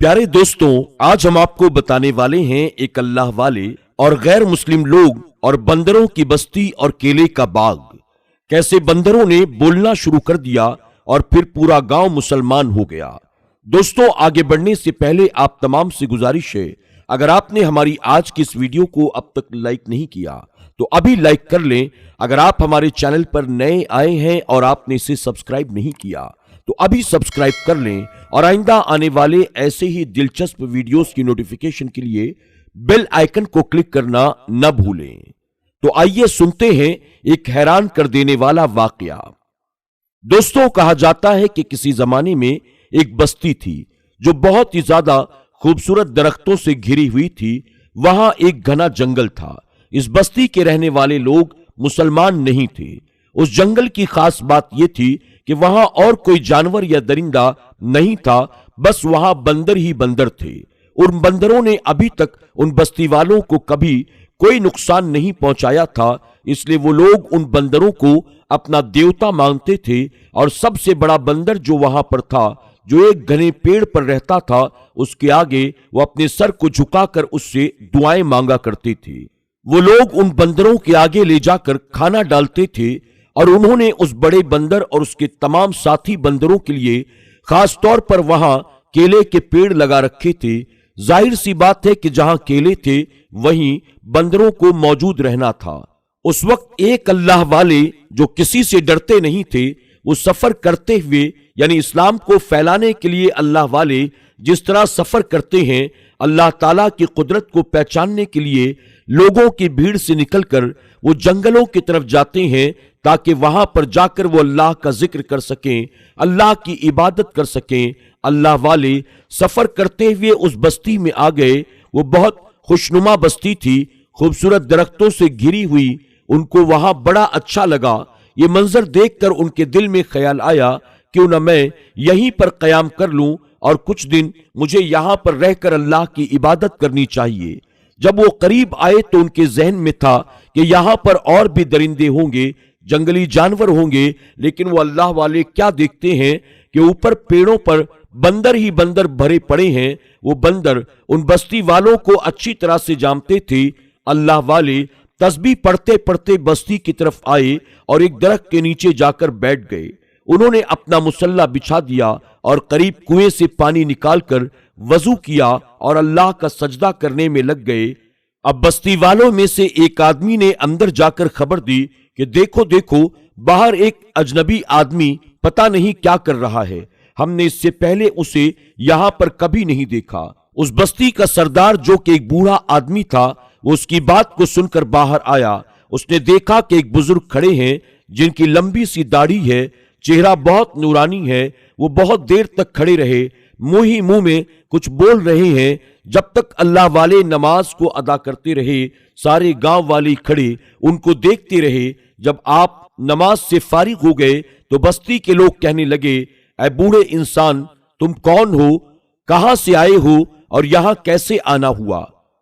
प्यारे दोस्तों, आज हम आपको बताने वाले हैं एक अल्लाह वाले और गैर मुस्लिम लोग और बंदरों की बस्ती और केले का बाग। कैसे बंदरों ने बोलना शुरू कर दिया और फिर पूरा गांव मुसलमान हो गया। दोस्तों, आगे बढ़ने से पहले आप तमाम से गुजारिश है, अगर आपने हमारी आज की इस वीडियो को अब तक लाइक नहीं किया तो अभी लाइक कर लें। अगर आप हमारे चैनल पर नए आए हैं और आपने इसे सब्सक्राइब नहीं किया तो अभी सब्सक्राइब कर लें और आइंदा आने वाले ऐसे ही दिलचस्प वीडियोस की नोटिफिकेशन के लिए बेल आइकन को क्लिक करना न भूलें। तो आइए सुनते हैं एक हैरान कर देने वाला वाकया। दोस्तों, कहा जाता है कि किसी जमाने में एक बस्ती थी जो बहुत ही ज्यादा खूबसूरत दरख्तों से घिरी हुई थी। वहां एक घना जंगल था। इस बस्ती के रहने वाले लोग मुसलमान नहीं थे। उस जंगल की खास बात यह थी कि वहां और कोई जानवर या दरिंदा नहीं था, बस वहां बंदर ही बंदर थे। उन बंदरों ने अभी तक उन बस्ती वालों को कभी कोई नुकसान नहीं पहुंचाया था, इसलिए वो लोग उन बंदरों को अपना देवता मानते थे। और सबसे बड़ा बंदर जो वहां पर था, जो एक घने पेड़ पर रहता था, उसके आगे वो अपने सर को झुकाकर उससे दुआएं मांगा करते थे। वो लोग उन बंदरों के आगे ले जाकर खाना डालते थे और उन्होंने उस बड़े बंदर और उसके तमाम साथी बंदरों के लिए खास तौर पर वहां केले के पेड़ लगा रखे थे। जाहिर सी बात है कि जहां केले थे वहीं बंदरों को मौजूद रहना था। उस वक्त एक अल्लाह वाले जो किसी से डरते नहीं थे, वो सफर करते हुए, यानी इस्लाम को फैलाने के लिए अल्लाह वाले जिस तरह सफर करते हैं, अल्लाह ताला की कुदरत को पहचानने के लिए लोगों की भीड़ से निकलकर वो जंगलों की तरफ जाते हैं ताकि वहां पर जाकर वो अल्लाह का जिक्र कर सकें, अल्लाह की इबादत कर सकें। अल्लाह वाले सफर करते हुए उस बस्ती में आ गए। वो बहुत खुशनुमा बस्ती थी, खूबसूरत दरख्तों से घिरी हुई। उनको वहां बड़ा अच्छा लगा। ये मंजर देखकर उनके दिल में ख्याल आया, क्यों न मैं यहीं पर कयाम कर लूं और कुछ दिन मुझे यहां पर रहकर अल्लाह की इबादत करनी चाहिए। जब वो करीब आए तो उनके जहन में था कि यहां पर और भी दरिंदे होंगे, जंगली जानवर होंगे, लेकिन वो अल्लाह वाले क्या देखते हैं कि ऊपर पेड़ों पर बंदर ही बंदर भरे पड़े हैं। वो बंदर उन बस्ती वालों को अच्छी तरह से जानते थे। अल्लाह वाले तस्बीह पढ़ते पढ़ते बस्ती की तरफ आए और एक दरख्त के नीचे जाकर बैठ गए। उन्होंने अपना मुसल्ला बिछा दिया और करीब कुएं से पानी निकालकर वजू किया और अल्लाह का सजदा करने में लग गए। अब बस्ती वालों में से एक आदमी ने अंदर जाकर खबर दी कि देखो देखो, बाहर एक अजनबी आदमी पता नहीं क्या कर रहा है। हमने इससे पहले उसे यहां पर कभी नहीं देखा। उस बस्ती का सरदार, जो कि एक बूढ़ा आदमी था, वो उसकी बात को सुनकर बाहर आया। उसने देखा कि एक बुजुर्ग खड़े हैं जिनकी लंबी सी दाढ़ी है, चेहरा बहुत नूरानी है। वो बहुत देर तक खड़े रहे, मुंह ही मुंह में कुछ बोल रहे हैं, जब तक अल्लाह वाले नमाज को अदा करते रहे। सारे गांव वाले खड़े उनको देखते रहे। जब आप नमाज से फारिग हो गए तो बस्ती के लोग कहने लगे, ऐ बूढ़े इंसान, तुम कौन हो, कहां से आए हो और यहां कैसे आना हुआ?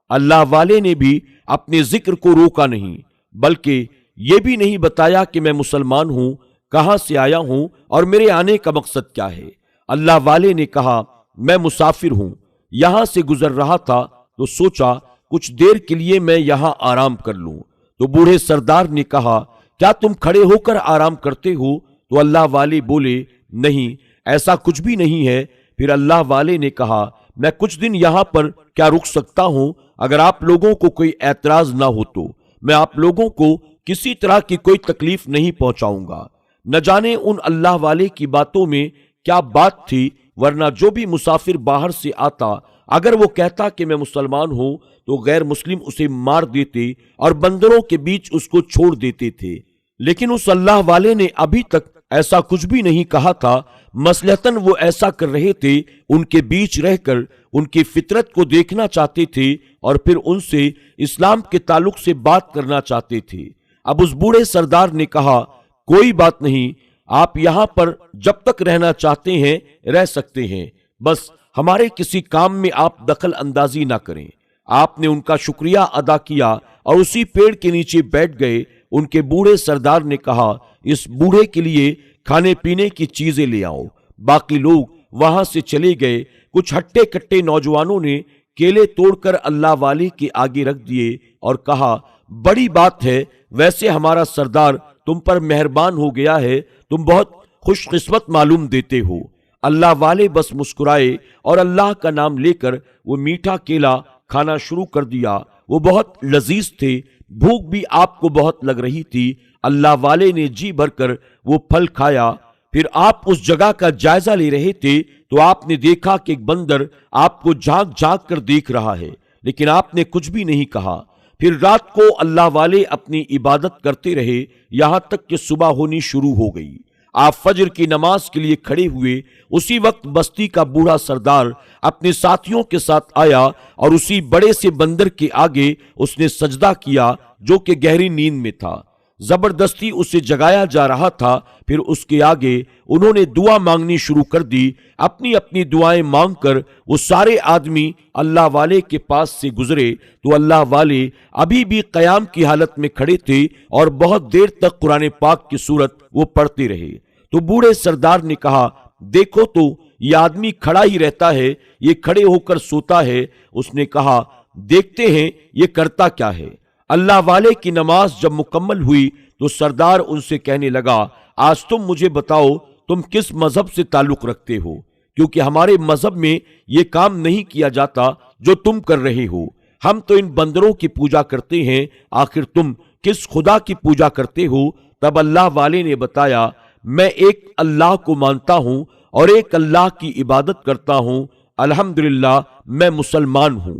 अल्लाह वाले ने भी अपने जिक्र को रोका नहीं, बल्कि यह भी नहीं बताया कि मैं मुसलमान हूं, कहां से आया हूं और मेरे आने का मकसद क्या है। अल्लाह वाले ने कहा, मैं मुसाफिर हूं, यहां से गुजर रहा था तो सोचा कुछ देर के लिए मैं यहां आराम कर लूं। तो बूढ़े सरदार ने कहा, क्या तुम खड़े होकर आराम करते हो? तो अल्लाह वाले बोले, नहीं, ऐसा कुछ भी नहीं है। फिर अल्लाह वाले ने कहा, मैं कुछ दिन यहां पर क्या रुक सकता हूं? अगर आप लोगों को कोई ऐतराज ना हो तो मैं आप लोगों को किसी तरह की कोई तकलीफ नहीं पहुंचाऊंगा। न जाने उन अल्लाह वाले की बातों में क्या बात थी, वरना जो भी मुसाफिर बाहर से आता, अगर वो कहता कि मैं मुसलमान हूं तो गैर मुस्लिम उसे मार देते और बंदरों के बीच उसको छोड़ देते थे। लेकिन उस अल्लाह वाले ने अभी तक ऐसा कुछ भी नहीं कहा था। मसलहतन वो ऐसा कर रहे थे, उनके बीच रहकर उनकी फितरत को देखना चाहते थे और फिर उनसे इस्लाम के ताल्लुक से बात करना चाहते थे। अब उस बूढ़े सरदार ने कहा, कोई बात नहीं, आप यहां पर जब तक रहना चाहते हैं रह सकते हैं, बस हमारे किसी काम में आप दखल अंदाजी ना करें। आपने उनका शुक्रिया अदा किया और उसी पेड़ के नीचे बैठ गए। उनके बूढ़े सरदार ने कहा, इस बूढ़े के लिए खाने पीने की चीजें ले आओ। बाकी लोग वहां से चले गए। कुछ हट्टे कट्टे नौजवानों ने केले तोड़कर अल्लाह वाले के आगे रख दिए और कहा, बड़ी बात है, वैसे हमारा सरदार तुम पर मेहरबान हो गया है, तुम बहुत खुशकिस्मत मालूम देते हो। अल्लाह वाले बस मुस्कुराए और अल्लाह का नाम लेकर वो मीठा केला खाना शुरू कर दिया। वो बहुत लजीज थे, भूख भी आपको बहुत लग रही थी। अल्लाह वाले ने जी भरकर वो फल खाया। फिर आप उस जगह का जायजा ले रहे थे तो आपने देखा कि एक बंदर आपको झांक झांक कर देख रहा है, लेकिन आपने कुछ भी नहीं कहा। फिर रात को अल्लाह वाले अपनी इबादत करते रहे, यहां तक कि सुबह होनी शुरू हो गई। आप फजर की नमाज के लिए खड़े हुए। उसी वक्त बस्ती का बूढ़ा सरदार अपने साथियों के साथ आया और उसी बड़े से बंदर के आगे उसने सजदा किया जो कि गहरी नींद में था। जबरदस्ती उसे जगाया जा रहा था। फिर उसके आगे उन्होंने दुआ मांगनी शुरू कर दी। अपनी अपनी दुआएं मांगकर वो सारे आदमी अल्लाह वाले के पास से गुजरे तो अल्लाह वाले अभी भी कयाम की हालत में खड़े थे और बहुत देर तक कुरान पाक की सूरत वो पढ़ते रहे। तो बूढ़े सरदार ने कहा, देखो तो ये आदमी खड़ा ही रहता है, ये खड़े होकर सोता है। उसने कहा, देखते हैं ये करता क्या है। अल्लाह वाले की नमाज जब मुकम्मल हुई तो सरदार उनसे कहने लगा, आज तुम मुझे बताओ तुम किस मजहब से ताल्लुक रखते हो, क्योंकि हमारे मजहब में ये काम नहीं किया जाता जो तुम कर रहे हो। हम तो इन बंदरों की पूजा करते हैं, आखिर तुम किस खुदा की पूजा करते हो। तब अल्लाह वाले ने बताया, मैं एक अल्लाह को मानता हूं और एक अल्लाह की इबादत करता हूं। अल्हम्दुलिल्लाह मैं मुसलमान हूं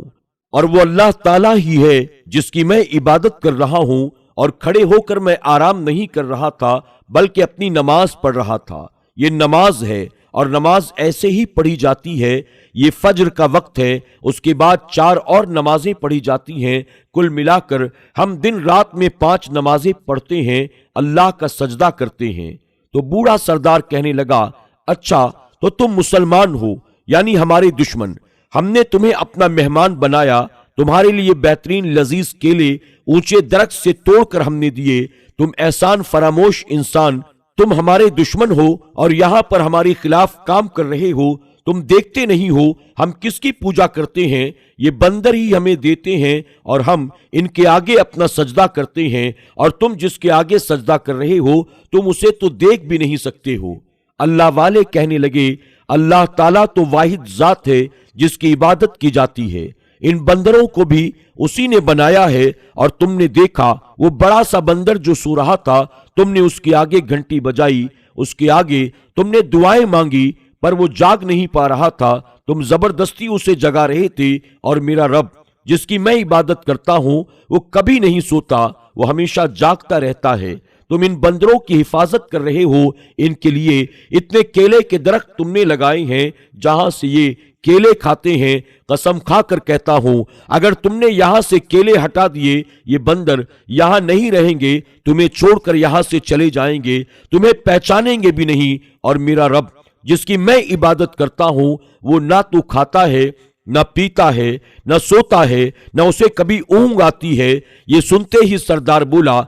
और वो अल्लाह ताला ही है जिसकी मैं इबादत कर रहा हूं। और खड़े होकर मैं आराम नहीं कर रहा था बल्कि अपनी नमाज पढ़ रहा था। ये नमाज है और नमाज ऐसे ही पढ़ी जाती है। ये फज्र का वक्त है, उसके बाद 4 और नमाजें पढ़ी जाती हैं। कुल मिलाकर हम दिन रात में 5 नमाजें पढ़ते हैं, अल्लाह का सजदा करते हैं। तो बूढ़ा सरदार कहने लगा, अच्छा तो तुम मुसलमान हो, यानी हमारे दुश्मन। हमने तुम्हें अपना मेहमान बनाया, तुम्हारे लिए बेहतरीन लजीज केले ऊंचे दरख्त से तोड़कर हमने दिए। तुम एहसान फरामोश इंसान, तुम हमारे दुश्मन हो और यहां पर हमारे खिलाफ काम कर रहे हो। तुम देखते नहीं हो हम किसकी पूजा करते हैं, ये बंदर ही हमें देते हैं और हम इनके आगे अपना सजदा करते हैं, और तुम जिसके आगे सजदा कर रहे हो तुम उसे तो देख भी नहीं सकते हो। अल्लाह वाले कहने लगे, अल्लाह ताला तो वाहिद जात है जिसकी इबादत की जाती है। इन बंदरों को भी उसी ने बनाया है, और तुमने देखा वो बड़ा सा बंदर जो सो रहा था, तुमने उसके आगे घंटी बजाई, उसके आगे तुमने दुआएं मांगी, पर वो जाग नहीं पा रहा था। तुम जबरदस्ती उसे जगा रहे थे, और मेरा रब जिसकी मैं इबादत करता हूं वो कभी नहीं सोता, वो हमेशा जागता रहता है। तुम इन बंदरों की हिफाजत कर रहे हो, इनके लिए इतने केले के दरख्त तुमने लगाए हैं जहां से ये केले खाते हैं। कसम खाकर कहता हूं, अगर तुमने यहां से केले हटा दिए, ये बंदर यहां नहीं रहेंगे, तुम्हें छोड़कर यहां से चले जाएंगे, तुम्हें पहचानेंगे भी नहीं। और मेरा रब जिसकी मैं इबादत करता हूं वो ना तो खाता है, ना पीता है, ना सोता है, ना उसे कभी ऊंघ आती है। ये सुनते ही सरदार बोला,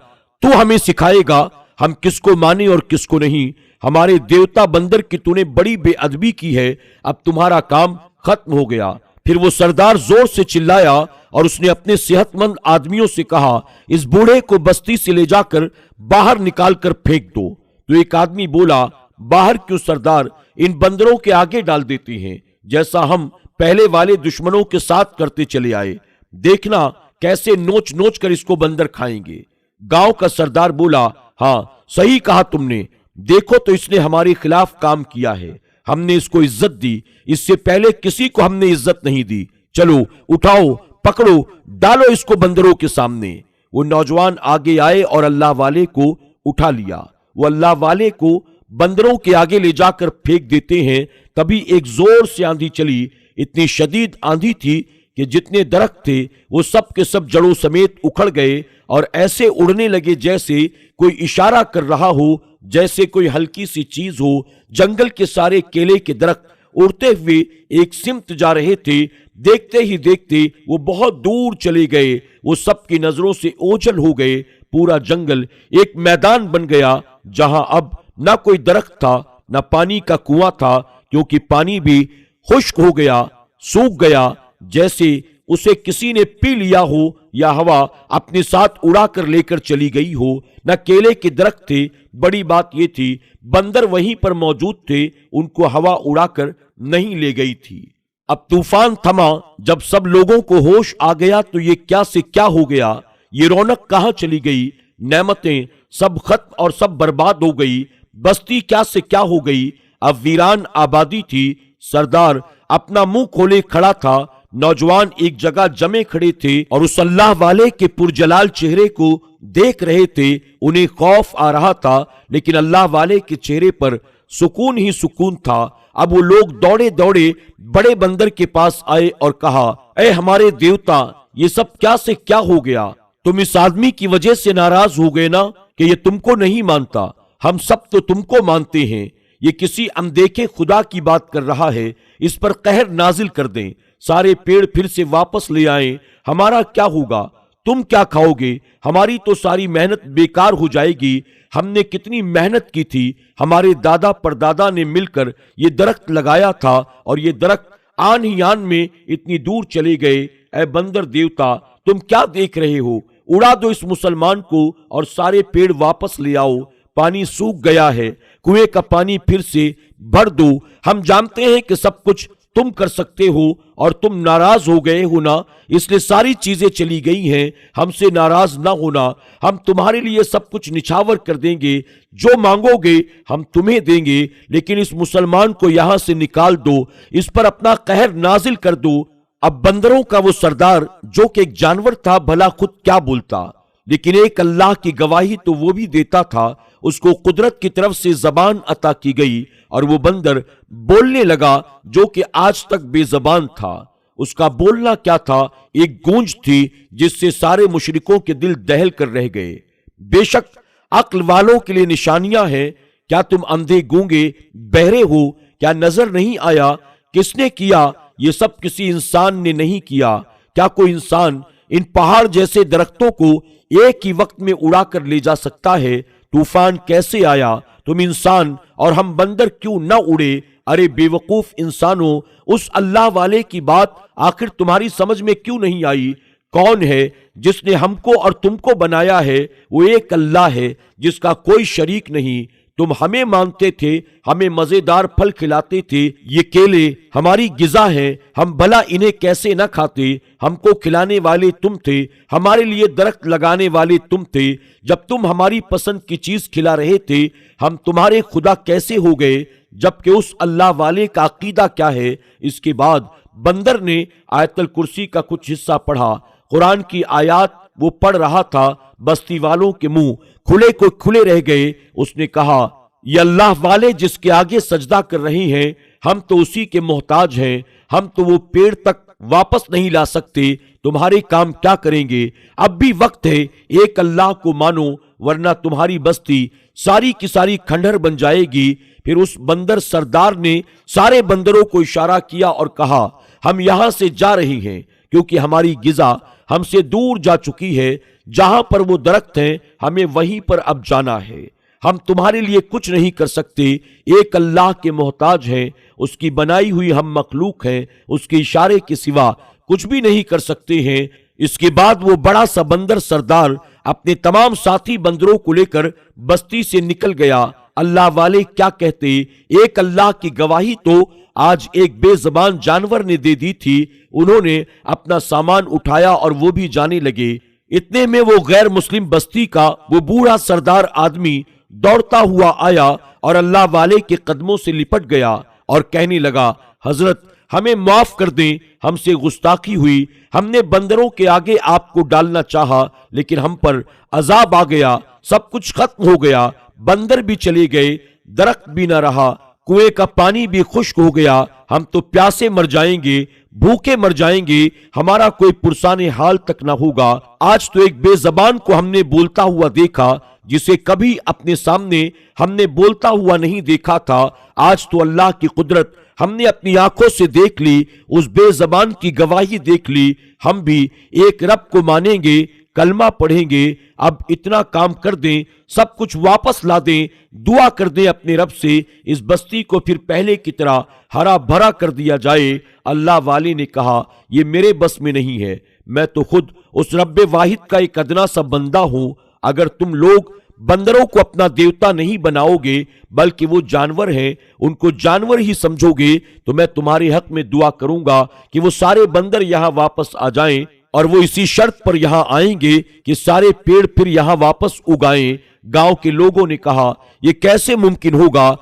तू हमें सिखाएगा हम किसको माने और किसको नहीं। हमारे देवता बंदर की तूने बड़ी बेअदबी की है, अब तुम्हारा काम खत्म हो गया। फिर वो सरदार जोर से चिल्लाया और उसने अपने सेहतमंद आदमियों से कहा, इस बूढ़े को बस्ती से ले जाकर बाहर निकाल कर फेंक दो। तो एक आदमी बोला, बाहर क्यों सरदार, इन बंदरों के आगे डाल देते हैं, जैसा हम पहले वाले दुश्मनों के साथ करते चले आए। देखना कैसे नोच नोच कर इसको बंदर खाएंगे। गांव का सरदार बोला, हाँ सही कहा तुमने, देखो तो इसने हमारे खिलाफ काम किया है, हमने इसको इज्जत दी, इससे पहले किसी को हमने इज्जत नहीं दी। चलो उठाओ, पकड़ो, डालो इसको बंदरों के सामने। वो नौजवान आगे आए और अल्लाह वाले को उठा लिया। वो अल्लाह वाले को बंदरों के आगे ले जाकर फेंक देते हैं। तभी एक जोर से आंधी चली, इतनी शदीद आंधी थी कि जितने दरख्त थे वो सब के सब जड़ों समेत उखड़ गए और ऐसे उड़ने लगे जैसे कोई इशारा कर रहा हो, जैसे कोई हल्की सी चीज हो। जंगल के सारे केले के दरख्त उड़ते हुए एक सिमत जा रहे थे। देखते ही देखते वो बहुत दूर चले गए, वो सबकी नजरों से ओझल हो गए। पूरा जंगल एक मैदान बन गया जहां अब ना कोई दरख्त था, ना पानी का कुआं था, क्योंकि पानी भी خشک ہو گیا، سوکھ گیا، جیسے اسے کسی نے پی لیا ہو یا ہوا اپنے ساتھ اڑا کر لے کر چلی گئی ہو۔ نہ کیلے کے درخت تھے، بڑی بات یہ تھی بندر وہیں پر موجود تھے، ان کو ہوا اڑا کر نہیں لے گئی تھی۔ اب طوفان تھما، جب سب لوگوں کو ہوش آ گیا تو یہ کیا سے کیا ہو گیا، یہ رونق کہاں چلی گئی، نعمتیں سب ختم اور سب برباد ہو گئی، بستی کیا سے کیا ہو گئی، اب ویران آبادی تھی۔ سردار اپنا منہ کھولے کھڑا تھا، نوجوان ایک جگہ جمے کھڑے تھے اور اس اللہ والے کے پرجلال چہرے کو دیکھ رہے تھے۔ انہیں خوف آ رہا تھا، لیکن اللہ والے کے چہرے پر سکون ہی سکون تھا۔ اب وہ لوگ دوڑے دوڑے بڑے بندر کے پاس آئے اور کہا، اے ہمارے دیوتا، یہ سب کیا سے کیا ہو گیا؟ تم اس آدمی کی وجہ سے ناراض ہو گئے نا کہ یہ تم کو نہیں مانتا، ہم سب تو تم کو مانتے ہیں۔ یہ کسی اندیکھے خدا کی بات کر رہا ہے، اس پر قہر نازل کر دیں، سارے پیڑ پھر سے واپس لے آئیں، ہمارا کیا ہوگا؟ تم کیا کھاؤ گے؟ ہماری تو ساری محنت بیکار ہو جائے گی۔ ہم نے کتنی محنت کی تھی، ہمارے دادا پردادا نے مل کر یہ درخت لگایا تھا اور یہ درخت آن ہی آن میں اتنی دور چلے گئے۔ اے بندر دیوتا، تم کیا دیکھ رہے ہو؟ اڑا دو اس مسلمان کو اور سارے پیڑ واپس لے آؤ۔ پانی سوکھ گیا ہے، کنویں کا پانی پھر سے بھر دو۔ ہم جانتے ہیں کہ سب کچھ تم کر سکتے ہو اور تم ناراض ہو گئے ہو نا، اس لیے ساری چیزیں چلی گئی ہیں۔ ہم سے ناراض نہ ہونا، ہم تمہارے لیے سب کچھ نچھاور کر دیں گے، جو مانگو گے ہم تمہیں دیں گے، لیکن اس مسلمان کو یہاں سے نکال دو، اس پر اپنا قہر نازل کر دو۔ اب بندروں کا وہ سردار جو کہ ایک جانور تھا، بھلا خود کیا بولتا، لیکن ایک اللہ کی گواہی تو وہ بھی دیتا تھا۔ اس کو قدرت کی طرف سے زبان عطا کی گئی اور وہ بندر بولنے لگا جو کہ آج تک بے زبان تھا۔ اس کا بولنا کیا تھا؟ ایک گونج تھی جس سے سارے مشرکوں کے دل دہل کر رہ گئے۔ بے شک عقل والوں کے لیے نشانیاں ہیں۔ کیا تم اندھے گونگے بہرے ہو؟ کیا نظر نہیں آیا؟ کس نے کیا؟ یہ سب کسی انسان نے نہیں کیا۔ کیا کوئی انسان ان پہاڑ جیسے درختوں کو ایک ہی وقت میں اڑا کر لے جا سکتا ہے؟ طوفان کیسے آیا؟ تم انسان اور ہم بندر کیوں نہ اڑے؟ ارے بے وقوف انسانوں، اس اللہ والے کی بات آخر تمہاری سمجھ میں کیوں نہیں آئی؟ کون ہے جس نے ہم کو اور تم کو بنایا ہے؟ وہ ایک اللہ ہے جس کا کوئی شریک نہیں۔ تم ہمیں مانتے تھے، ہمیں مزیدار پھل کھلاتے تھے، یہ کیلے ہماری غذا ہیں، ہم بھلا انہیں کیسے نہ کھاتے؟ ہم کو کھلانے والے تم تھے، ہمارے لیے درخت لگانے والے تم تھے۔ جب تم ہماری پسند کی چیز کھلا رہے تھے، ہم تمہارے خدا کیسے ہو گئے؟ جبکہ اس اللہ والے کا عقیدہ کیا ہے؟ اس کے بعد بندر نے آیت الکرسی کا کچھ حصہ پڑھا۔ قرآن کی آیات وہ پڑھ رہا تھا، بستی والوں کے منہ کھلے کو کھلے رہ گئے۔ اس نے کہا، یہ اللہ والے جس کے آگے سجدہ کر رہے ہیں، ہم تو اسی کے محتاج ہیں، ہم تو وہ پیڑ تک واپس نہیں لا سکتے، تمہارے کام کیا کریں گے؟ اب بھی وقت ہے، ایک اللہ کو مانو ورنہ تمہاری بستی ساری کی ساری کھنڈر بن جائے گی۔ پھر اس بندر سردار نے سارے بندروں کو اشارہ کیا اور کہا، ہم یہاں سے جا رہے ہیں کیونکہ ہماری غذا ہم سے دور جا چکی ہے، جہاں پر وہ درخت ہیں ہمیں وہیں پر اب جانا ہے۔ ہم تمہارے لیے کچھ نہیں کر سکتے، ایک اللہ کے محتاج ہیں، اس کی بنائی ہوئی ہم مخلوق ہیں، اس کے اشارے کے سوا کچھ بھی نہیں کر سکتے ہیں۔ اس کے بعد وہ بڑا سا بندر سردار اپنے تمام ساتھی بندروں کو لے کر بستی سے نکل گیا۔ اللہ والے کیا کہتے، ایک اللہ کی گواہی تو آج ایک بے زبان جانور نے دے دی تھی۔ انہوں نے اپنا سامان اٹھایا اور وہ بھی جانے لگے۔ اتنے میں وہ غیر مسلم بستی کا وہ بوڑھا سردار آدمی دوڑتا ہوا آیا اور اللہ والے کے قدموں سے لپٹ گیا اور کہنے لگا، حضرت ہمیں معاف کر دیں، ہم سے گستاخی ہوئی، ہم نے بندروں کے آگے آپ کو ڈالنا چاہا لیکن ہم پر عذاب آ گیا، سب کچھ ختم ہو گیا، بندر بھی چلے گئے، درخت بھی نہ رہا، کنویں کا پانی بھی خشک ہو گیا، ہم تو پیاسے مر جائیں گے، بھوکے مر جائیں گے، ہمارا کوئی پرسان حال تک نہ ہوگا۔ آج تو ایک بے زبان کو ہم نے بولتا ہوا دیکھا جسے کبھی اپنے سامنے ہم نے بولتا ہوا نہیں دیکھا تھا۔ آج تو اللہ کی قدرت ہم نے اپنی آنکھوں سے دیکھ لی، اس بے زبان کی گواہی دیکھ لی۔ ہم بھی ایک رب کو مانیں گے، کلمہ پڑھیں گے، اب اتنا کام کر دیں، سب کچھ واپس لا دیں، دعا کر دیں اپنے رب سے، اس بستی کو پھر پہلے کی طرح ہرا بھرا کر دیا جائے۔ اللہ والے نے کہا یہ میرے بس میں نہیں ہے، میں تو خود اس رب واحد کا ایک ادنا سا بندہ ہوں۔ اگر تم لوگ بندروں کو اپنا دیوتا نہیں بناؤ گے بلکہ وہ جانور ہیں، ان کو جانور ہی سمجھو گے، تو میں تمہارے حق میں دعا کروں گا کہ وہ سارے بندر یہاں واپس آ جائیں، اور وہ اسی شرط پر یہاں آئیں گے کہ سارے پیڑ پھر یہاں واپس اگائیں۔ گاؤں کے لوگوں نے کہا یہ کیسے ممکن ہوگا؟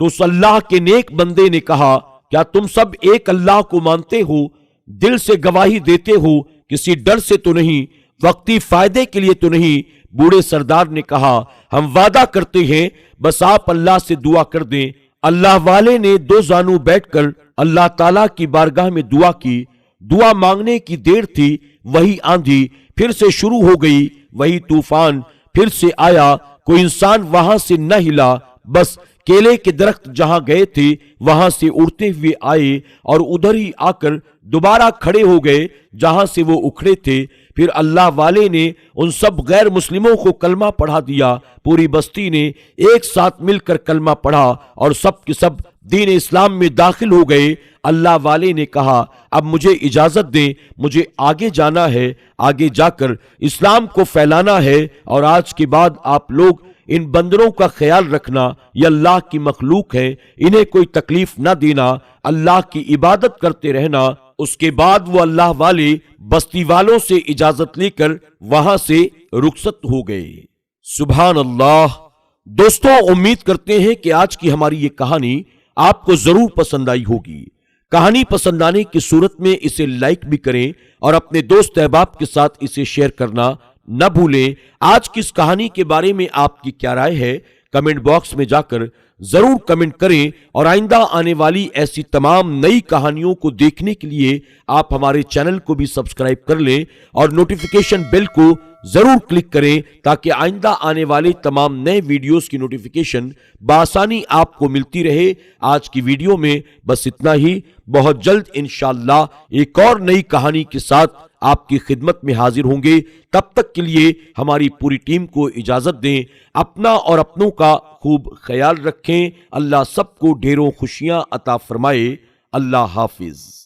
تو اس اللہ کے نیک بندے نے کہا کیا تم سب ایک اللہ کو مانتے ہو، دل سے گواہی دیتے ہو، کسی ڈر سے تو نہیں، وقتی فائدے کے لیے تو نہیں؟ بوڑھے سردار نے کہا ہم وعدہ کرتے ہیں، بس آپ اللہ سے دعا کر دیں۔ اللہ والے نے دو زانو بیٹھ کر اللہ تعالیٰ کی بارگاہ میں دعا کی۔ دعا مانگنے کی دیر تھی، وہی آندھی پھر سے شروع ہو گئی، وہی طوفان پھر سے آیا، کوئی انسان وہاں سے نہ ہلا، بس کیلے کے درخت جہاں گئے تھے وہاں سے اڑتے ہوئے آئے اور ادھر ہی آ کر دوبارہ کھڑے ہو گئے جہاں سے وہ اکھڑے تھے۔ پھر اللہ والے نے ان سب غیر مسلموں کو کلمہ پڑھا دیا، پوری بستی نے ایک ساتھ مل کر کلمہ پڑھا اور سب کے سب دین اسلام میں داخل ہو گئے۔ اللہ والے نے کہا اب مجھے اجازت دیں، مجھے آگے جانا ہے، آگے جا کر اسلام کو پھیلانا ہے، اور آج کے بعد آپ لوگ ان بندروں کا خیال رکھنا، یہ اللہ کی مخلوق ہے، انہیں کوئی تکلیف نہ دینا، اللہ کی عبادت کرتے رہنا۔ اس کے بعد وہ اللہ والے بستی والوں سے اجازت لے کر وہاں سے رخصت ہو گئے۔ سبحان اللہ۔ دوستوں، امید کرتے ہیں کہ آج کی ہماری یہ کہانی آپ کو ضرور پسند آئی ہوگی۔ کہانی پسند آنے کی صورت میں اسے لائک بھی کریں اور اپنے دوست احباب کے ساتھ اسے شیئر کرنا نہ بھولیں۔ آج کی اس کہانی کے بارے میں آپ کی کیا رائے ہے؟ کمنٹ باکس میں جا کر ضرور کمنٹ کریں، اور آئندہ آنے والی ایسی تمام نئی کہانیوں کو دیکھنے کے لیے آپ ہمارے چینل کو بھی سبسکرائب کر لیں اور نوٹیفیکیشن بیل کو ضرور کلک کریں تاکہ آئندہ آنے والے تمام نئے ویڈیوز کی نوٹیفیکیشن بآسانی آپ کو ملتی رہے۔ آج کی ویڈیو میں بس اتنا ہی، بہت جلد انشاءاللہ ایک اور نئی کہانی کے ساتھ آپ کی خدمت میں حاضر ہوں گے۔ تب تک کے لیے ہماری پوری ٹیم کو اجازت دیں، اپنا اور اپنوں کا خوب خیال رکھیں۔ اللہ سب کو ڈھیروں خوشیاں عطا فرمائے۔ اللہ حافظ۔